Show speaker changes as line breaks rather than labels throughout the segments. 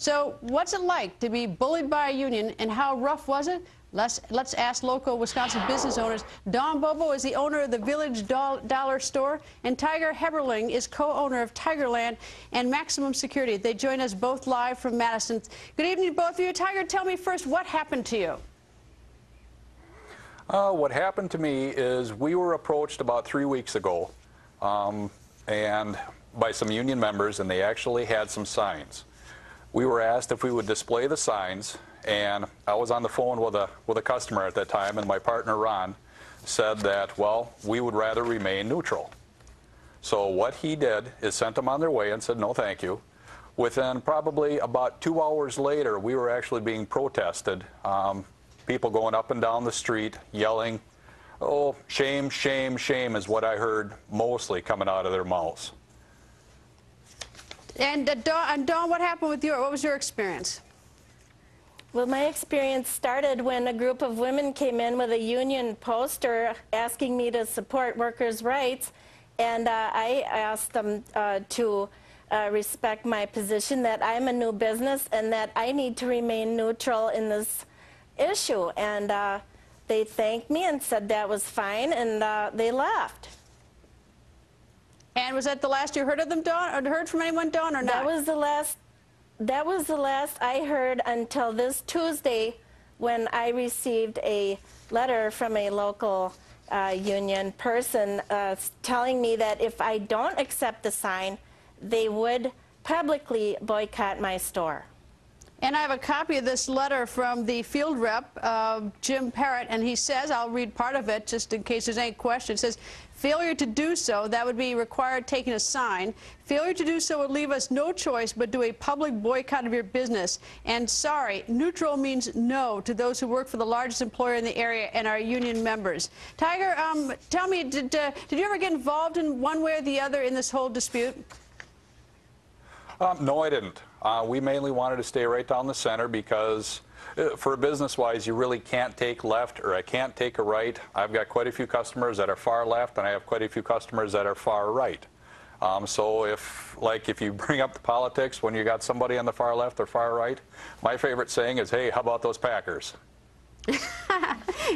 So what's it like to be bullied by a union, and how rough was it? Let's ask local Wisconsin business owners. Dawn Bobo is the owner of the Village Dollar Store, and Tiger Heberling is co-owner of Tigerland and Maximum Security. They join us both live from Madison. Good evening to both of you. Tiger, tell me first, what happened to you?
What happened to me is we were approached about 3 weeks ago and by some union members, and they actually had some signs. We were asked if we would display the signs, and I was on the phone with a customer at that time, and my partner Ron said that, well, we would rather remain neutral. So what he did is sent them on their way and said no thank you. Within probably about 2 hours later, we were actually being protested. People going up and down the street yelling, oh, shame, shame, shame is what I heard mostly coming out of their mouths.
And Dawn, what happened with what was your experience?
Well, my experience started when a group of women came in with a union poster asking me to support workers' rights, and I asked them to respect my position, that I'm a new business and that I need to remain neutral in this issue. And they thanked me and said that was fine, and they left.
And was that the last you heard of them, Dawn, or heard from anyone, Dawn, or not?
That was the last I heard until this Tuesday, when I received a letter from a local union person telling me that if I don't accept the sign, they would publicly boycott my store.
And I have a copy of this letter from the field rep, Jim Parrott, and he says, I'll read part of it just in case there's any questions. It says, failure to do so, that would be required taking a sign. Failure to do so would leave us no choice but do a public boycott of your business. And sorry, neutral means no to those who work for the largest employer in the area and our union members. Tiger, tell me, did you ever get involved in one way or the other in this whole dispute?
No, I didn't. We mainly wanted to stay right down the center because for business-wise, you really can't take left or I can't take a right. I've got quite a few customers that are far left, and I have quite a few customers that are far right. So if you bring up the politics when you got somebody on the far left or far right, my favorite saying is, hey, how about those Packers?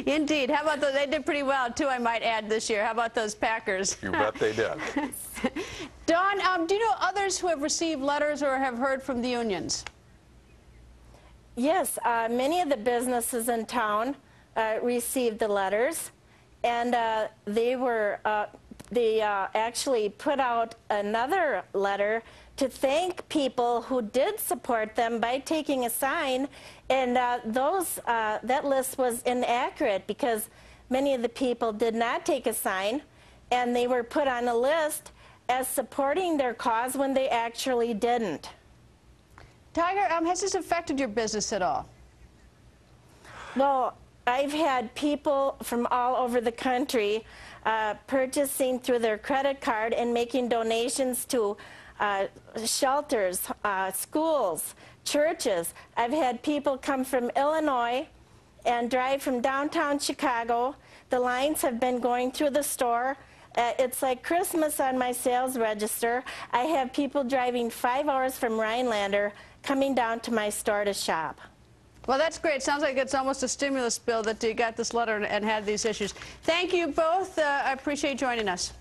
Indeed. How about those? They did pretty well, too, I might add, this year. How about those Packers?
You bet they did.
Dawn, do you know others who have received letters or have heard from the unions?
Yes, many of the businesses in town received the letters, and they actually put out another letter to thank people who did support them by taking a sign, and that list was inaccurate because many of the people did not take a sign, and they were put on a list as supporting their cause when they actually didn't.
Tiger, has this affected your business at all?
Well, I've had people from all over the country purchasing through their credit card and making donations to shelters, schools, churches. I've had people come from Illinois and drive from downtown Chicago. The lines have been going through the store. It's like Christmas on my sales register. I have people driving 5 hours from Rhinelander coming down to my store to shop.
Well, that's great. Sounds like it's almost a stimulus bill that you got this letter and had these issues. Thank you both. I appreciate joining us.